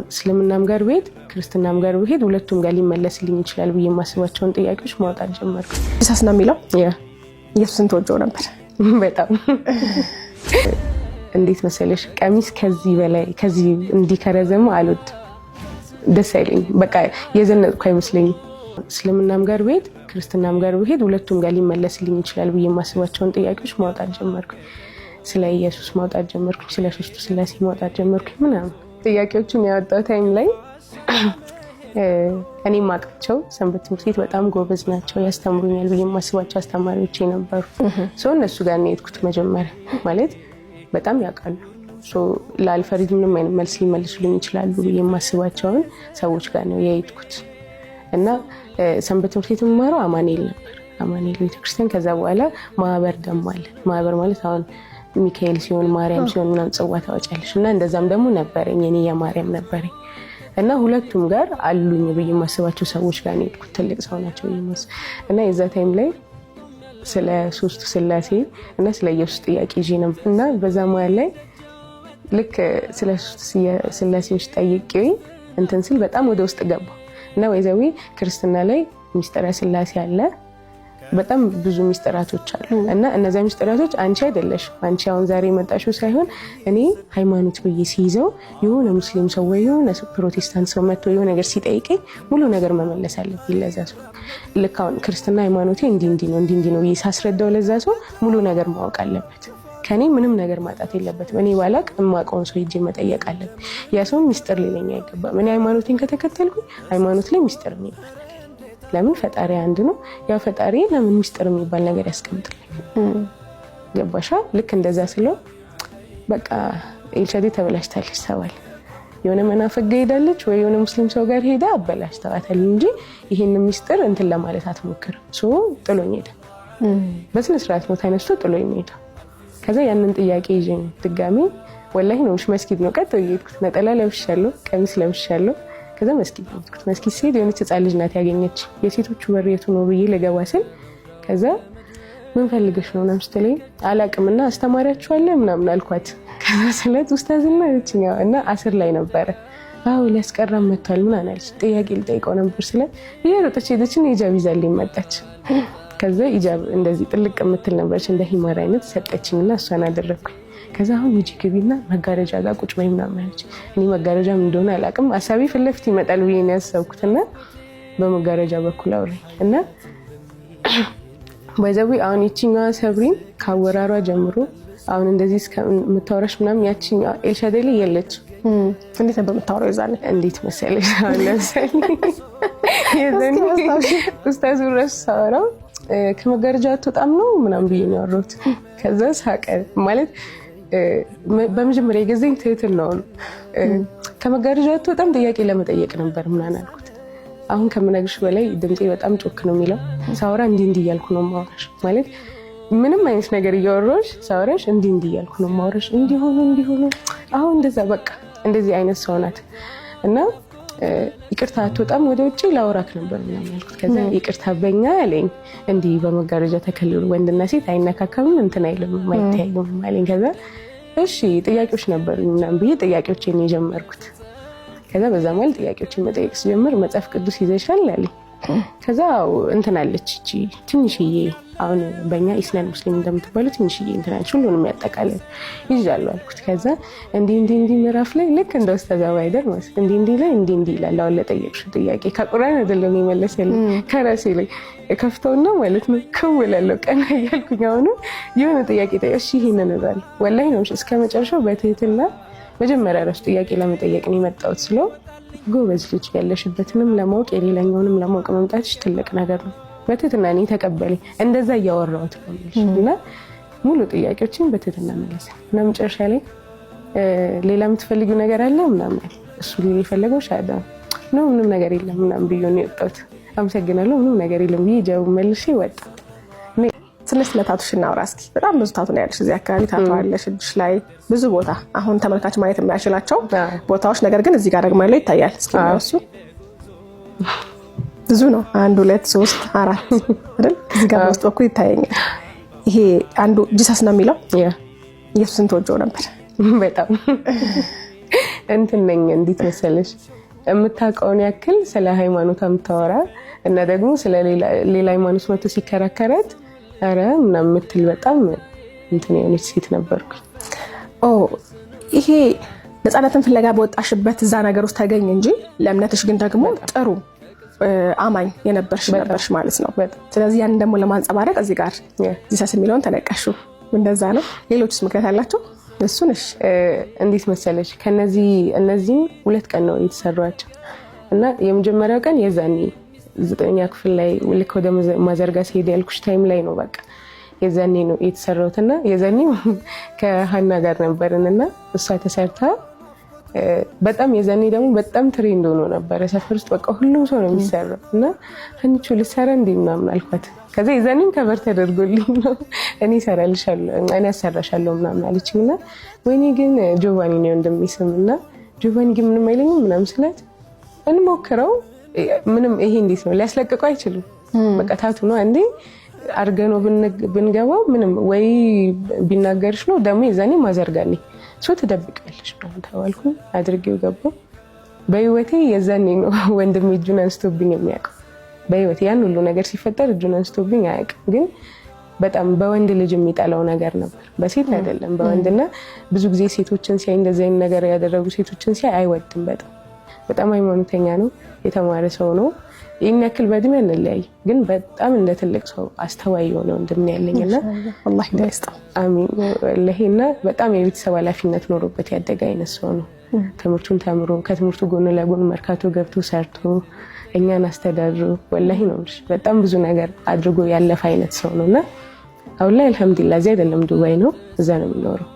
እስልምናም ጋር ብሄድ ክርስትናም ጋር ብሄድ ሁለቱም ጋር ሊመለስልኝ ይችላል ብዬ የማስባቸውን ጥያቄዎች ማውጣት ጀመርኩ። ኢየሱስ ነው የሚለው ኢየሱስን ተወጀው ነበር በጣም እንዴት መሰለሽ ቀሚስ ከዚህ በላይ ከዚህ እንዲከረዘም አልወድ ደስ አይለኝ በቃ የዘነጥኩ አይመስለኝም። እስልምናም ጋር ብሄድ ክርስትናም ጋር ብሄድ ሁለቱም ጋር ሊመለስልኝ ይችላል ብዬ የማስባቸውን ጥያቄዎች ማውጣት ጀመርኩ። ስለ ኢየሱስ ማውጣት ጀመርኩ፣ ስለ ሶስቱ ስላሴ ማውጣት ጀመርኩ ምናምን ጥያቄዎችን ያወጣው ታይም ላይ እኔ ማቃቸው ሰንበት ትምህርት ቤት በጣም ጎበዝ ናቸው ያስተምሩኛል ብዬ የማስባቸው አስተማሪዎች ነበሩ። እነሱ ጋር ነው የሄድኩት መጀመሪያ ማለት በጣም ያውቃሉ ለአልፈሪድ ምንም አይነት መልስ ሊመልሱልኝ ይችላሉ ብዬ የማስባቸውን ሰዎች ጋር ነው የሄድኩት እና ሰንበት ትምህርት ቤት የምማረው አማኑኤል ነበር፣ አማኑኤል ቤተክርስቲያን። ከዛ በኋላ ማህበር ደግሞ አለ። ማህበር ማለት አሁን ሚካኤል ሲሆን ማርያም ሲሆን ምናምን ጽዋ ታወጫለሽ እና እንደዛም ደግሞ ነበረኝ እኔ የማርያም ነበረኝ እና ሁለቱም ጋር አሉኝ ብዬ የማስባቸው ሰዎች ጋር ነው የሄድኩት። ትልቅ ሰው ናቸው እና የዛ ታይም ላይ ስለ ሶስቱ ስላሴ እና ስለ ኢየሱስ ጥያቄ ይዤ ነበር እና በዛ መሀል ላይ ልክ ስለ ሶስቱ ስላሴዎች ጠይቄ እንትን ስል በጣም ወደ ውስጥ ገባሁ እና ወይዘዊ ክርስትና ላይ ሚስጥረ ስላሴ አለ፣ በጣም ብዙ ሚስጥራቶች አሉ እና እነዛ ሚስጥራቶች አንቺ አይደለሽ አንቺ አሁን ዛሬ መጣሽው ሳይሆን እኔ ሃይማኖት ብዬ ሲይዘው የሆነ ሙስሊም ሰው ወይ የሆነ ፕሮቴስታንት ሰው መጥቶ የሆነ ነገር ሲጠይቀኝ ሙሉ ነገር መመለስ አለብኝ ለዛ ሰው። ልክ አሁን ክርስትና ሃይማኖቴ እንዲህ ነው ብዬ ሳስረዳው ለዛ ሰው ሙሉ ነገር ማወቅ አለበት። ከኔ ምንም ነገር ማጣት የለበትም። እኔ ባላቅ የማውቀውን ሰው ሂጄ መጠየቅ አለብኝ። ያ ሰው ሚስጥር ሊለኝ አይገባም። እኔ ሃይማኖቴን ከተከተልኩኝ ሃይማኖት ላይ ሚስጥር የሚባል ለምን ፈጣሪ አንድ ነው። ያ ፈጣሪ ለምን ሚስጥር የሚባል ነገር ያስቀምጥልኝ? ገባሻ? ልክ እንደዛ ስለው በቃ ኤልሻዴ ተበላሽታለች ተባለ። የሆነ መናፍቅ ጋር ሄዳለች ወይ የሆነ ሙስሊም ሰው ጋር ሄዳ አበላሽታታል እንጂ ይሄን ሚስጥር እንትን ለማለት አትሞክርም። ጥሎኝ ሄደ። በስነ ስርዓት ነው ተነስቶ ጥሎኝ ሄደ። ከዛ ያንን ጥያቄ ይዤ ድጋሚ ወላሂ ነው መስጊድ ነው ቀጥ የሄድኩት። ነጠላ ለብሻለሁ፣ ቀሚስ ለብሻለሁ። ከዛ መስጊድ ሄድኩት። መስጊድ ሲሄድ የሆነች ህፃን ልጅ ናት ያገኘች። የሴቶቹ በር የቱ ነው ብዬ ልገባ ስል ከዛ ምን ፈልገሽ ነው ምናምን ስትለኝ አላቅምና አስተማሪያችሁ አለ ምናምን አልኳት። ከዛ ስለት ኡስታዝና እችኛው እና አስር ላይ ነበረ አው ሊያስቀራም መጥቷል ምናምን አለች። ጥያቄ ልጠይቀው ነበር ስለት እየሮጠች ሄደችና ሂጃብ ይዛልኝ መጣች። ከዛ ሂጃብ እንደዚህ ጥልቅ የምትል ነበረች እንደ ሂማር አይነት ሰጠችኝና እሷን አደረኩኝ። ከዛ አሁን ሂጂ ግቢና መጋረጃ ጋር ቁጭ በይ ምናምን አለች። እኔ መጋረጃ ምን እንደሆነ አላውቅም፣ ሀሳቤ ፊት ለፊት ይመጣል ብዬ ነው ያሰብኩትና በመጋረጃ በኩል አውራኝ እና ባይዘዊ አሁን ይቺኛዋ ሰብሪን ካወራሯ ጀምሮ አሁን እንደዚህ እስከምታወራሽ ምናምን ያቺኛዋ ኤልሻዴ ላይ የለች። እንዴት ነበር የምታወራው ይዛለ? እንዴት መሰለሽ አሁን ለምሳሌ የዘኒ ኡስታዙ ራሱ ሳወራው ከመጋረጃ አትወጣም ነው ምናምን ብዬ ነው ያወራሁት። ከዛ ሳቀ ማለት በመጀመሪያ የገዘኝ ትህትና ነው። ከመጋረጃ አትወጣም ጥያቄ ለመጠየቅ ነበር ምናምን አልኩት። አሁን ከምነግርሽ በላይ ድምጤ በጣም ጮክ ነው የሚለው። ሳወራ እንዲህ እያልኩ ነው ማወራሽ ማለት ምንም አይነት ነገር እያወራሽ ሳወራሽ እንዲህ እያልኩ ነው ማወራሽ። እንዲሆኑ አሁን እንደዛ በቃ እንደዚህ አይነት ሰው ናት እና ይቅርታ አትወጣም ወደ ውጭ ላወራክ ነበር ምናምን አልኩት። ከዛ ይቅርታ በኛ አለኝ እንዲህ በመጋረጃ ተከልሎ ወንድና ሴት አይነካከም እንትን አይልም ማይታየም አለኝ። ከዛ እሺ ጥያቄዎች ነበሩኝ ምናምን ብዬ ጥያቄዎችን የጀመርኩት። ከዛ በዛ ማለት ጥያቄዎችን መጠየቅ ሲጀምር መጽሐፍ ቅዱስ ይዘሻል አለኝ። ከዛ እንትን አለች እቺ ትንሽዬ አሁን በእኛ ኢስላም ሙስሊም እንደምትባሉ ትንሽዬ እንትን አለች ሁሉንም ያጠቃልላል ይዣለሁ አልኩት። ከዛ እንዲህ ምዕራፍ ላይ ልክ እንደ ኡስታዝ አባይደር ማለት እንዲህ ላይ እንዲህ ይላል። አሁን ለጠየቅሽው ጥያቄ ከቁርአን አይደለም የመለሰልኝ ከራሴ ላይ ከፍተውና ማለት ነው ከውላለሁ ቀና እያልኩኝ አሁን የሆነ ጥያቄ ጠየቅሽ ይሄንን እላለሁ ወላሂ ነው እስከ መጨረሻው በትህትና መጀመሪያ ራሱ ጥያቄ ለመጠየቅ ነው የመጣሁት ስለው ጎበዝ ልጅ ያለሽበትንም ለማወቅ የሌላኛውንም ለማወቅ መምጣትሽ ትልቅ ነገር ነው። በትህትና እኔ ተቀበለኝ። እንደዛ እያወራሁት ነው እና ሙሉ ጥያቄዎችን በትህትና መለሰ እና መጨረሻ ላይ ሌላ የምትፈልጊው ነገር አለ ምናምን እሱ ሊል የፈለገው ሻዳ ነው ምንም ነገር የለም ምናምን ብዬ ነው የወጣሁት። አመሰግናለሁ ምንም ነገር የለም ብዬ ጃው መልሼ ወጣ። ስለ ታቱሽ እናውራ እስኪ። በጣም ብዙ ታቱ ነው ያለሽ እዚህ አካባቢ ታቱ አለሽ እጅሽ ላይ ብዙ ቦታ አሁን ተመልካች ማየት የማይችላቸው ቦታዎች ነገር ግን እዚህ ጋር ደግሞ ያለው ይታያል። እስኪ እሱ ብዙ ነው 1 2 3 4 አይደል? እዚህ ጋር ውስጥ በኩል ይታየኛል። ይሄ አንዱ ጂሰስ ነው የሚለው ኢየሱስን ተወጀው ነበር በጣም እንትን ነኝ እንዴት መሰለሽ የምታውቀውን ያክል ስለ ሃይማኖት የምታወራ እና ደግሞ ስለ ሌላ ሃይማኖት መጥቶ ሲከራከራት አረ ምናምን የምትል በጣም እንትን የሆነች ሴት ነበርኩ። ይሄ ነፃነትን ፍለጋ በወጣሽበት እዛ ነገር ውስጥ ተገኘ እንጂ ለእምነትሽ ግን ደግሞ ጥሩ አማኝ የነበርሽ ማለት ነው። ስለዚህ ያንን ደግሞ ለማንጸባረቅ እዚህ ጋር ጂሰስ የሚለውን ተነቀሹ። እንደዛ ነው። ሌሎችስ ምክንያት አላቸው? እሱንሽ እንዴት መሰለሽ ከነዚህ 2 ቀን ነው የተሰራቸው እና የመጀመሪያው ቀን የዛኔ 9ኛ ክፍል ላይ ልክ ወደ ማዘርጋ ሲሄድ ያልኩሽ ታይም ላይ ነው በቃ የዛኔ ነው የተሰራውትና የዛኔ ከሃና ጋር ነበርንና እሷ ተሰርታ በጣም የዛኔ ደግሞ በጣም ትሬንድ ሆኖ ነበር ሰፈር ውስጥ በቃ ሁሉም ሰው ነው የሚሰራው እና አንቺ ልሰራ እንዴ ምናምን አልኳት። ከዛ የዛኔም ከበር ተደርጎልኝ ነው እኔ እሰራልሻለሁ እኔ አሰራሻለሁ ምናምን አለችኝና ወይኔ ግን ጆቫኒ ነው እንደሚስምና ጆቫኒ ግን ምንም አይለኝም ምናምን ስላት እንሞክረው ምንም ይሄ እንዴት ነው ሊያስለቅቀው አይችልም በቃ ታቱ ነው አንዴ አርገኖ ብንገባው ምንም ወይ ቢናገርሽ ነው ደግሞ የዛኔ ማዘርጋኔ ሶ ተደብቃለሽ ነው ተባልኩ። አድርጌው ገባው። በህይወቴ የዛኔ ነው ወንድም እጁን አንስቶብኝ የሚያውቀው። በህይወቴ ያን ሁሉ ነገር ሲፈጠር እጁን አንስቶብኝ አያውቅም። ግን በጣም በወንድ ልጅ የሚጠላው ነገር ነበር፣ በሴት አይደለም በወንድና ብዙ ጊዜ ሴቶችን ሲያይ እንደዚህ አይነት ነገር ያደረጉ ሴቶችን ሲያይ አይወድም። በጣም ሃይማኖተኛ ነው፣ የተማረ ሰው ነው። ይሄን ያክል በእድሜ አንለያይ፣ ግን በጣም እንደ ትልቅ ሰው አስተዋይ የሆነ ወንድም ያለኝና አላህ ይስጠው። አሚን ወላሂና በጣም የቤተሰብ ኃላፊነት ኖሮበት ያደገ አይነት ሰው ነው። ትምህርቱን ተምሮ ከትምህርቱ ጎን ለጎን መርካቶ ገብቶ ሰርቶ እኛን አስተዳድሮ ወላሂ ነው በጣም ብዙ ነገር አድርጎ ያለፈ አይነት ሰው ነውና አሁን ላይ አልሐምዱሊላህ እዚህ አይደለም ዱባይ ነው እዛ ነው የሚኖረው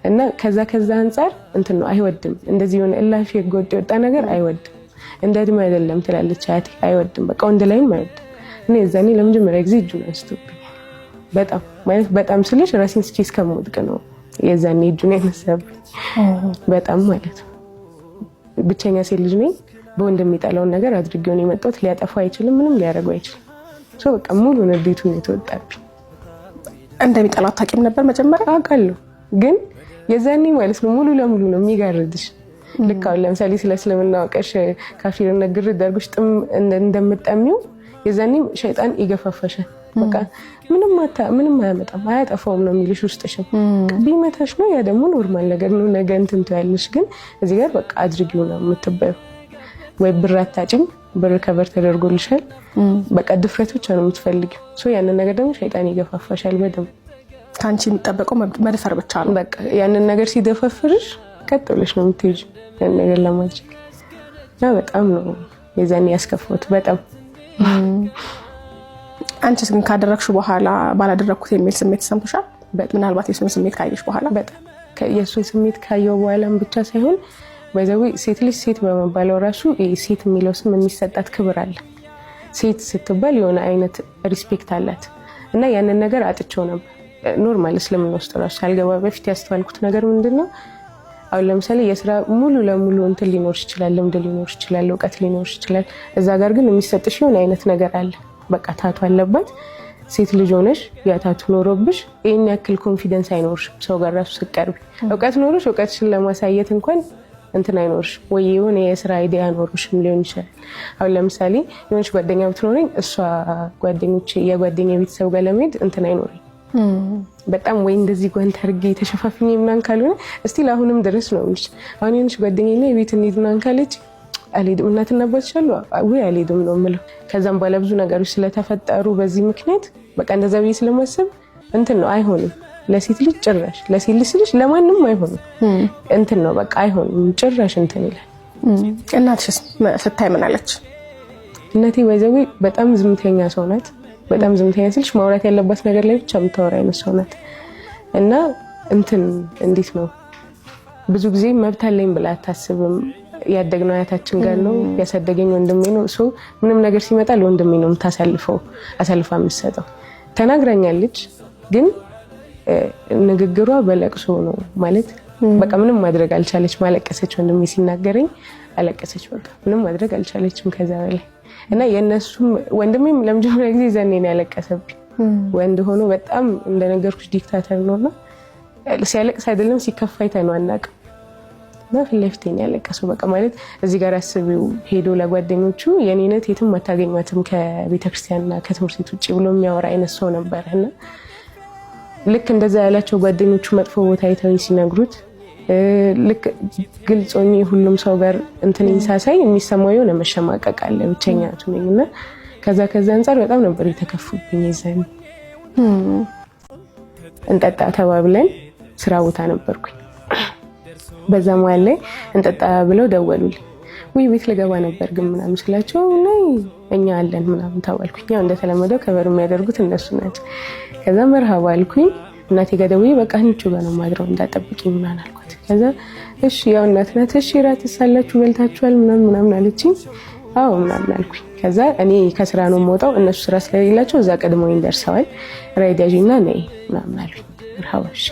እና ከዛ አንፃር እንትን ነው አይወድም። እንደዚህ የሆነ እላፊ የጎጥ የወጣ ነገር አይወድም። እንደ እድሜ አይደለም ትላለች አያቴ አይወድም። በቃ ወንድ ላይም አይወድም። እኔ እዛኔ ለመጀመሪያ ጊዜ እጁን አንስቶብኝ በጣም ማለት በጣም ስልሽ ራሴን እስኪ እስከምወድቅ ነው የዛኔ እጁን ያነሳብኝ በጣም ማለት ነው። ብቸኛ ሴት ልጅ ነኝ። በወንድ የሚጠላውን ነገር አድርጌው ነው የመጣሁት። ሊያጠፋው አይችልም፣ ምንም ሊያደርገው አይችልም። ሶ በቃ ሙሉ ንዴቱን የተወጣብኝ። እንደሚጠላው ታውቂም ነበር መጀመሪያ? አውቃለሁ፣ ግን የዛኔ ማለት ነው ሙሉ ለሙሉ ነው የሚጋርድሽ። ልክ አሁን ለምሳሌ ስለ እስልምና አውቀሽ ካፊርነት ግርድ አድርጎሽ ጥም እንደምትጠሚው የዛኔም ሸይጣን ይገፋፋሻል። በቃ ምንም አያመጣም አያጠፋውም ነው የሚልሽ ውስጥሽም። ቢመታሽ ነው ያ ደግሞ ኖርማል ነገር ነው፣ ነገ እንትን ትያለሽ። ግን እዚህ ጋር በቃ አድርጊው ነው የምትባዩ። ወይ ብር አታጭም፣ ብር ከበር ተደርጎልሻል። በቃ ድፍረት ብቻ ነው የምትፈልጊው። ሶ ያንን ነገር ደግሞ ሸይጣን ይገፋፋሻል በደምብ። ካንቺ የሚጠበቀው መድፈር ብቻ ነው። በቃ ያንን ነገር ሲደፈፍርሽ ቀጥ ብለሽ ነው የምትሄጂው ያን ነገር ለማድረግ። እና በጣም ነው የዛኔ ያስከፋሁት በጣም። አንቺስ ግን ካደረግሽ በኋላ ባላደረግኩት የሚል ስሜት ተሰምቶሻል? ምናልባት የሱን ስሜት ካየሽ በኋላ? በጣም የሱን ስሜት ካየው በኋላም ብቻ ሳይሆን በዛው ሴት ልጅ ሴት በመባለው ራሱ ሴት የሚለው ስም የሚሰጣት ክብር አለ። ሴት ስትባል የሆነ አይነት ሪስፔክት አላት እና ያንን ነገር አጥቼው ነበር። ኖርማል እስልምና ውስጥ ራሱ ሳልገባ በፊት ያስተዋልኩት ነገር ምንድነው፣ አሁን ለምሳሌ የስራ ሙሉ ለሙሉ እንትን ሊኖር ይችላል፣ ልምድ ሊኖር ይችላል፣ እውቀት ሊኖር ይችላል። እዛ ጋር ግን የሚሰጥሽ የሆነ አይነት ነገር አለ። በቃ ታቱ አለባት። ሴት ልጅ ሆነሽ ያ ታቱ ኖሮብሽ ይሄን ያክል ኮንፊደንስ አይኖርሽም ሰው ጋር ራሱ ስትቀርቢ። እውቀት ኖሮሽ እውቀትሽን ለማሳየት እንኳን እንትን አይኖርሽ ወይ የሆነ የስራ አይዲያ ኖርሽም ሊሆን ይችላል። አሁን ለምሳሌ የሆነች ጓደኛ ብትኖረኝ እሷ የጓደኛ ቤተሰብ ጋር ለመሄድ እንትን አይኖርኝ በጣም ወይ እንደዚህ ጓንት አድርጌ ተሸፋፍኝ ምናምን ካልሆነ እስቲል አሁንም ድረስ ነው እንጂ አሁን የሆነች ጓደኛዬ ላይ ቤት እንሂድ ምናምን ካለች አልሄድም። እናትና አባትሽ አሉ ወይ አልሄድም ነው የምለው። ከዛም በኋላ ብዙ ነገሮች ስለተፈጠሩ በዚህ ምክንያት በቃ እንደዛ ብዬ ስለማስብ እንትን ነው አይሆንም። ለሴት ልጅ ጭራሽ ለሴት ልጅ ለማንም አይሆንም እንትን ነው በቃ አይሆንም ጭራሽ እንትን ይላል። እናትሽስ ስታይ ምን አለች? እናቴ ወይዘው በጣም ዝምተኛ ሰው ናት። በጣም ዝምተኛ ስልሽ ማውራት ያለባት ነገር ላይ ብቻ የምታወራ አይነት ሰው ናት እና እንትን እንዴት ነው ብዙ ጊዜ መብት አለኝ ብላ አታስብም። ያደግነው አያታችን ጋር ነው፣ ያሳደገኝ ወንድሜ ነው። ሶ ምንም ነገር ሲመጣ ለወንድሜ ነው አሳልፋ የምትሰጠው። ተናግራኛለች፣ ግን ንግግሯ በለቅሶ ነው ማለት በቃ ምንም ማድረግ አልቻለች። ማለቀሰች፣ ወንድሜ ሲናገረኝ አለቀሰች። በቃ ምንም ማድረግ አልቻለችም ከዛ በላይ እና የነሱም ወንድሜም ለመጀመሪያ ጊዜ ዘኔ ነው ያለቀሰብኝ። ወንድ ሆኖ በጣም እንደነገርኩሽ ዲክታተር ነውና ሲያለቅስ አይደለም ሲከፋ አይተነው አናውቅም። እና ፊት ለፊት ያለቀሰው በቃ ማለት እዚህ ጋር አስቢው ሄዶ ለጓደኞቹ የኔነት የትም አታገኟትም ከቤተክርስቲያንና ከትምህርት ቤት ውጭ ብሎ የሚያወራ አይነት ሰው ነበርና ልክ እንደዛ ያላቸው ጓደኞቹ መጥፎ ቦታ አይተውኝ ሲነግሩት ልክ ግልጽ ሆኜ ሁሉም ሰው ጋር እንትን ሳሳይ የሚሰማው የሆነ መሸማቀቅ አለ ብቸኛቱ ነኝና ከዛ አንፃር በጣም ነበር የተከፉብኝ ይዘን እንጠጣ ተባብለን ስራ ቦታ ነበርኩኝ በዛ መሀል ላይ እንጠጣ ብለው ደወሉልኝ ወይ ቤት ልገባ ነበር ግን ምናምን ስላቸው ነይ እኛ አለን ምናምን ተባልኩኝ ያው እንደተለመደው ከበር የሚያደርጉት እነሱ ናቸው ከዛ መርሃባ አልኩኝ እናቴ ጋር ደውዬ በቃ እንቹ ጋር ነው ማድረው እንዳጠብቂኝ ምናምን አልኳት ከዛ እሺ ያው እናት ናት እሺ ራት ሳላችሁ በልታችኋል ምናምን አለችኝ አዎ ምናምን አልኩኝ ከዛ እኔ ከስራ ነው የምወጣው እነሱ ስራ ስለሌላቸው እዛ ቀድሞኝ ደርሰዋል ራይድ ያዥና ነይ ምናምን አሉኝ መርሃባ እሺ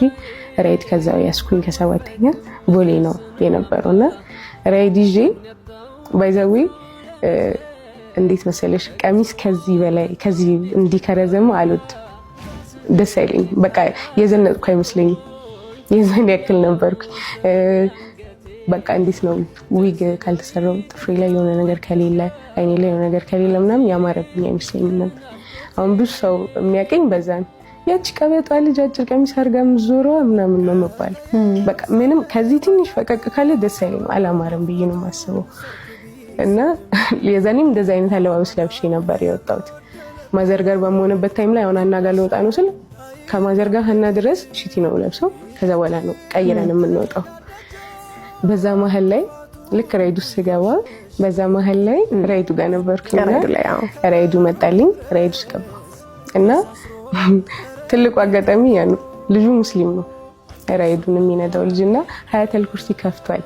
ራይድ ከዛው ያስኩኝ ከሰባተኛ ቦሌ ነው የነበረውና ራይድ ይዤ ባይዘዊ እንዴት መሰለሽ ቀሚስ ከዚህ በላይ ከዚህ እንዲከረዘም አልወድ ደስ አይለኝ በቃ የዘነጥኩ አይመስለኝም የዛን ያክል ነበርኩ በቃ እንዴት ነው ዊግ ካልተሰራው ጥፍሬ ላይ የሆነ ነገር ከሌለ አይኔ ላይ የሆነ ነገር ከሌለ ምናምን ያማረብኝ አይመስለኝም ነበር አሁን ብዙ ሰው የሚያቀኝ በዛን ያቺ ቀበጧ ልጅ አጭር ቀሚስ አድርጋ ምዞረዋ ምናምን ነው መባል በቃ ምንም ከዚህ ትንሽ ፈቀቅ ካለ ደስ አይለኝም አላማረም ብዬ ነው የማስበው እና የዛኔም እንደዛ አይነት አለባበስ ለብሼ ነበር የወጣሁት ማዘር ጋር በመሆንበት ታይም ላይ አሁን አናጋለ ወጣ ነው ስለ ከማዘር ጋር ሀና ድረስ ሽቲ ነው ለብሰው ከዛ በኋላ ነው ቀይረን የምንወጣው በዛ መሀል ላይ ልክ ራይዱ ስገባ በዛ መሀል ላይ ራይዱ ጋር ነበርኩኝ ራይዱ መጣልኝ ራይዱ ስገባ እና ትልቁ አጋጣሚ ያ ነው ልጁ ሙስሊም ነው ራይዱን የሚነዳው ልጅና ሀያተል ኩርሲ ከፍቷል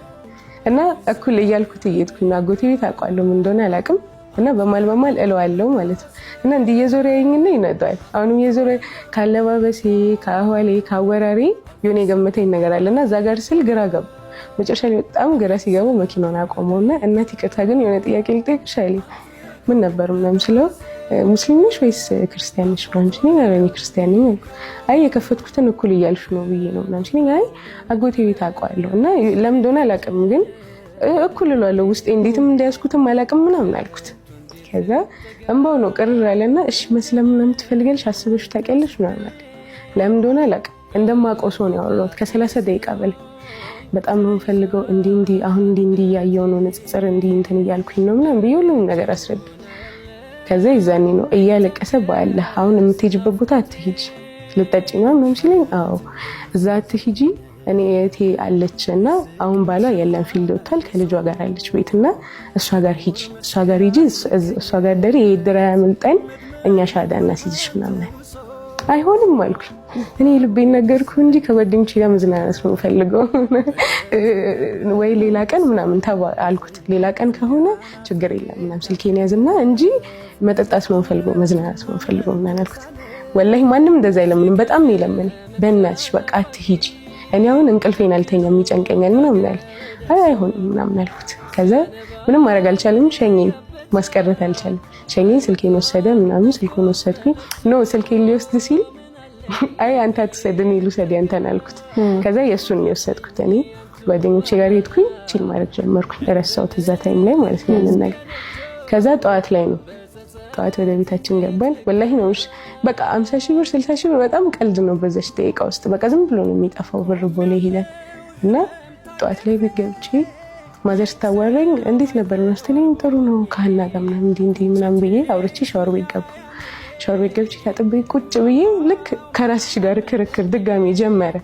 እና እኩል እያልኩት እየሄድኩኝ አጎቴ ቤት አውቃለሁ ምን እንደሆነ አላውቅም እና በማል እለዋለሁ ማለት ነው እና እንዲየዞረ ያይኝና ይነዳል አሁንም የዞረ ካለባበሴ ካህዋሌ ካወራሪ የሆነ የገመተኝ ነገር አለና እዛ ጋር ስል ግራ ገባ መጨረሻ ላይ በጣም ግራ ሲገባው መኪናውን አቆመውና እናት ይቅርታ ግን የሆነ ጥያቄ ልጠይቅሽ አለኝ ምን ነበር ምናምን ስለው ሙስሊም ነሽ ወይስ ክርስቲያን ነሽ ብራንች ነኝ አለኝ ክርስቲያን ነኝ አይ የከፈትኩትን እኩል እያልሽ ነው ብዬ ነው ብራንች ነኝ አይ አጎቴ ቤት አውቃለሁ እና ለምን እንደሆነ አላውቅም ግን እኩል እላለሁ ውስጤ እንዴትም እንዳያስኩትም አላውቅም ምናምን አልኩት ከዛ እንባው ነው ቅርር ያለና እሺ መስለም ምናምን ትፈልጊያለሽ አስበሽ ታውቂያለሽ ምናምን አለ ለምን እንደሆነ አላውቅም እንደማውቀው ሰው ነው ያወራሁት ከ30 ደቂቃ በላይ በጣም ነው ፈልገው እንዲ አሁን እንዲ ያየው ነው ንጽጽር እንዲ እንትን እያልኩኝ ነው ምናምን በየሁሉም ነገር አስረዳ ከዛ ይዛኔ ነው እያለቀሰ በአላህ አሁን የምትሄጂበት ቦታ አትሂጂ ልጠጪ ነው ምንም ሲለኝ አዎ እዛ አትሂጂ እኔ እቴ አለችና አሁን ባላ የለም ፊልድ ወጣል ከልጇ ጋር አለች ቤትና እሷ ጋር ሂጂ እሷ ጋር ደሪ የድራ ያመልጠን እኛ ሻዳና ሲዝሽ ምናምን አይሆንም አልኩኝ እኔ ልቤን ነገርኩ እንጂ ከጓደኞቼ ጋር መዝናናት ነው ፈልገው ወይ ሌላ ቀን ምናምን አልኩት ሌላ ቀን ከሆነ ችግር የለም ምናምን ስልኬን ያዝና እንጂ መጠጣት ነው ፈልገው መዝናናት ነው ፈልገው ምናምን አልኩት ወላሂ ማንም እንደዛ አይለምንም በጣም ነው ይለምን በእናትሽ በቃ አትሂጂ እኔ አሁን እንቅልፌን አልተኛም ይጨንቀኛል ምናምን አለ አይሆንም ምናምን አልኩት ከዛ ምንም ማድረግ አልቻለም ሸኘኝ ማስቀረት አልቻለም ሸኘኝ ስልኬን ወሰደ ምናምን ስልኩን ወሰድኩኝ ነው ስልኬን ሊወስድ ሲል አይ አንተ አትሰደኝ ልውሰድ ያንተን አልኩት ከዛ የሱን ነው የወሰድኩት እኔ ጓደኞቼ ጋር ሄድኩኝ ቺል ማድረግ ጀመርኩኝ ረሳሁት እዛ ታይም ላይ ማለት ነው ነገር ከዛ ጠዋት ላይ ነው ጠዋት ወደ ቤታችን ገባን ወላሂ ነው በቃ 50 ሺህ ብር 60 ሺህ ብር በጣም ቀልድ ነው በዛች ደቂቃ ውስጥ በቃ ዝም ብሎ ነው የሚጠፋው ብር ቦሌ ሄደን እና ጠዋት ላይ ቤት ገብቼ ማዘር ስታዋረኝ እንዴት ነበር መስለኝ ጥሩ ነው ካህና ጋር ምናምን እንዲ ምናምን ብዬ አውርቼ ሻወር ቤት ገብቼ ታጥቤ ቁጭ ብዬ ልክ ከራስሽ ጋር ክርክር ድጋሚ ጀመረ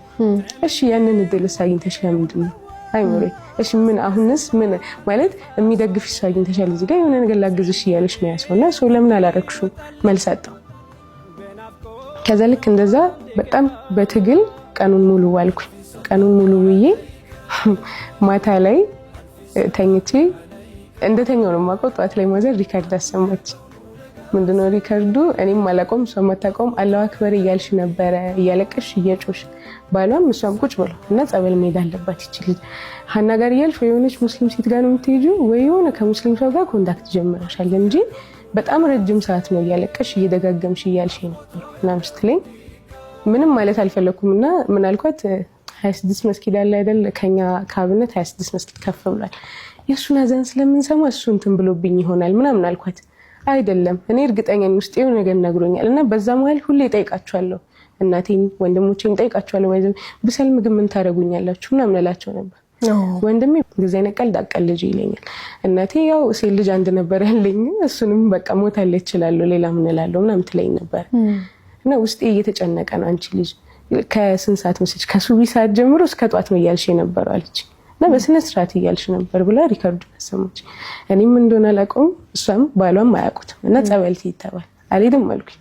እሺ ያንን እድል አግኝተሽ ለምንድን ነው አይሞሬ እሺ ምን አሁንስ ምን ማለት የሚደግፍሽ አግኝተሻል እዚህ ጋር የሆነ ነገር ላግዝሽ እያለሽ ነው ያሰውና ሰው ለምን አላረክሽው መልሳጠው ከዛ ልክ እንደዛ በጣም በትግል ቀኑን ሙሉ ዋልኩኝ ቀኑን ሙሉ ብዬ ማታ ላይ ተኝቼ እንደተኛው ነው ማቆ ጧት ላይ ማዘር ሪካርድ አሰማች ምንድነው ሪካርዱ እኔም አላቆም ሰው መታቆም አላህ አክበር እያልሽ ነበር እያለቀሽ እየጮሽ ባሏም እሷም ቁጭ ብሎ እና ጸበል ሜዳ አለባት ይችላል ሀና ጋር እያልሽ የሆነች ሙስሊም ሴት ጋር ነው የምትሄጂው ወይ የሆነ ከሙስሊም ሰው ጋር ኮንታክት ጀምረሻል እንጂ በጣም ረጅም ሰዓት ነው እያለቀሽ እየደጋገምሽ እያልሽ ነው እና ምስትለኝ ምንም ማለት አልፈለኩም እና ምን አልኳት 26 መስጊድ አለ አይደል? ከኛ ከአብነት 26 መስጊድ ከፍ ብሏል። የእሱን አዛን ስለምንሰማ እሱ እንትን ብሎብኝ ይሆናል ምናምን አልኳት። አይደለም እኔ እርግጠኛ ነኝ ውስጤ የሆነ ነገር ነግሮኛል። እና በዛ መሀል ሁሌ እጠይቃቸዋለሁ፣ እናቴን ወንድሞቼን እጠይቃቸዋለሁ። ወይዘም ብሰል ምግብ ምን ታደርጉኛላችሁ ምናምን እላቸው ነበር። ወንድሜ ጊዜ ነቀል ዳቀል ልጅ ይለኛል። እናቴ ያው ሴት ልጅ አንድ ነበር ያለኝ፣ እሱንም በቃ ሞታለች እችላለሁ ሌላ ምን እላለሁ ምናምን ትለኝ ነበር። እና ውስጤ እየተጨነቀ ነው። አንቺ ልጅ ከስንት ሰዓት መስጅ ከሱቢ ሰዓት ጀምሮ እስከ ጧት ነው እያልሽ የነበረው አለች። እና በስነ ስርዓት እያልሽ ነበር ብላ ሪከርድ አሰማች። እኔም እንደሆነ አላውቀውም እሷም ባሏም አያውቁትም። እና ጸበል ይተባል አልሄድም አልኩኝ።